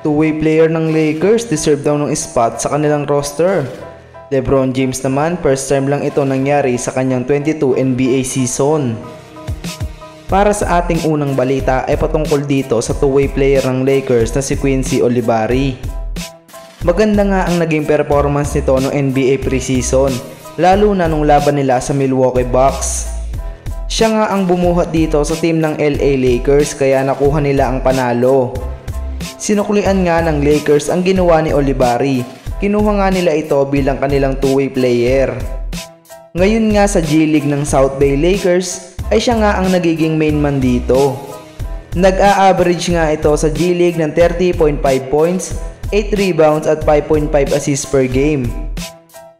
Two-way player ng Lakers deserve daw ng spot sa kanilang roster. LeBron James naman, first time lang ito nangyari sa kanyang 22 NBA season. Para sa ating unang balita ay patungkol dito sa two-way player ng Lakers na si Quincy Olivari. Maganda nga ang naging performance nito noong NBA preseason, lalo na nung laban nila sa Milwaukee Bucks. Siya nga ang bumuhat dito sa team ng LA Lakers kaya nakuha nila ang panalo. Sinuklian nga ng Lakers ang ginawa ni Olivari. Kinuha nga nila ito bilang kanilang two-way player. Ngayon nga sa G League ng South Bay Lakers ay siya nga ang nagiging main man dito. Nag-a-average nga ito sa G League ng 30.5 points, 8 rebounds at 5.5 assists per game.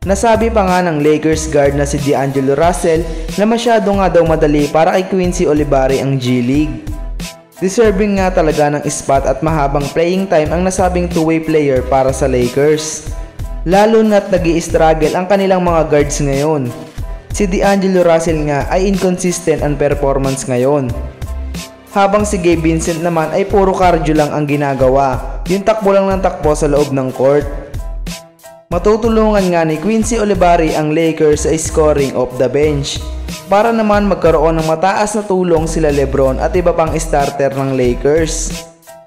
Nasabi pa nga ng Lakers guard na si D'Angelo Russell na masyado nga daw madali para kay Quincy Olivari ang G League. Deserving nga talaga ng spot at mahabang playing time ang nasabing two-way player para sa Lakers. Lalo na't nag-i-struggle ang kanilang mga guards ngayon. Si D'Angelo Russell nga ay inconsistent ang performance ngayon. Habang si Gabe Vincent naman ay puro cardio lang ang ginagawa, yung takbo lang ng takbo sa loob ng court. Matutulungan nga ni Quincy Olivari ang Lakers sa scoring off the bench para naman magkaroon ng mataas na tulong sila LeBron at iba pang starter ng Lakers.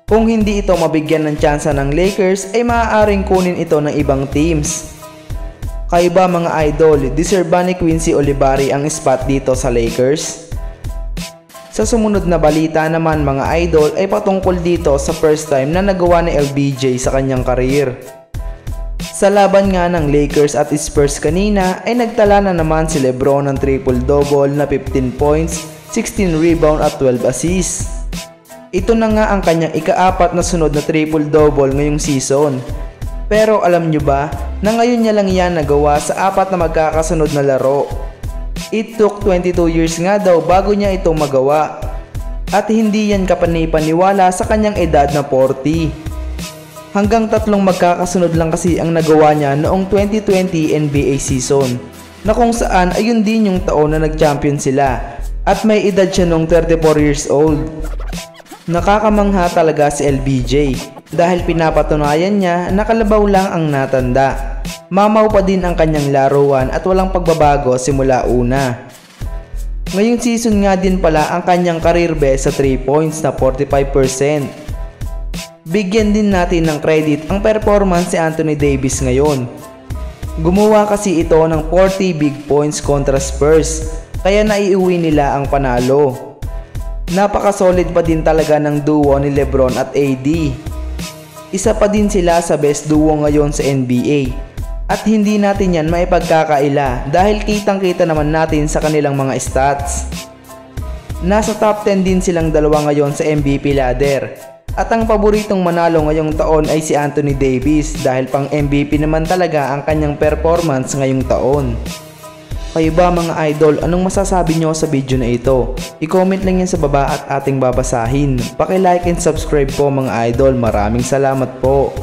Kung hindi ito mabigyan ng tsansa ng Lakers ay maaaring kunin ito ng ibang teams. Kayo ba mga idol, deserve ba ni Quincy Olivari ang spot dito sa Lakers? Sa sumunod na balita naman mga idol ay patungkol dito sa first time na nagawa ni LBJ sa kanyang career. Sa laban nga ng Lakers at Spurs kanina ay nagtala na naman si LeBron ng triple-double na 15 points, 16 rebound at 12 assists. Ito na nga ang kanyang ika-4 na sunod na triple-double ngayong season. Pero alam nyo ba na ngayon niya lang yan nagawa sa 4 na magkakasunod na laro? It took 22 years nga daw bago niya ito magawa. At hindi yan kapanipaniwala sa kanyang edad na 40. Hanggang 3 magkakasunod lang kasi ang nagawa niya noong 2020 NBA season, na kung saan ayun din yung taon na nag-champion sila at may edad siya noong 34 years old. Nakakamangha talaga si LBJ dahil pinapatunayan niya na kalabaw lang ang natanda. Mamaw pa din ang kanyang laruan at walang pagbabago simula una. Ngayong season nga din pala ang kanyang career best sa 3 points na 45%. Bigyan din natin ng credit ang performance si Anthony Davis ngayon. Gumawa kasi ito ng 40 big points kontra Spurs, kaya naiuwi nila ang panalo. Napaka-solid pa din talaga ng duo ni LeBron at AD. Isa pa din sila sa best duo ngayon sa NBA. At hindi natin yan maipagkakaila dahil kitang-kita naman natin sa kanilang mga stats. Nasa top 10 din silang dalawa ngayon sa MVP ladder. At ang paboritong manalo ngayong taon ay si Anthony Davis dahil pang MVP naman talaga ang kanyang performance ngayong taon. Kayo ba mga idol, anong masasabi nyo sa video na ito? I-comment lang yan sa baba at ating babasahin. Paki-like and subscribe po mga idol, maraming salamat po.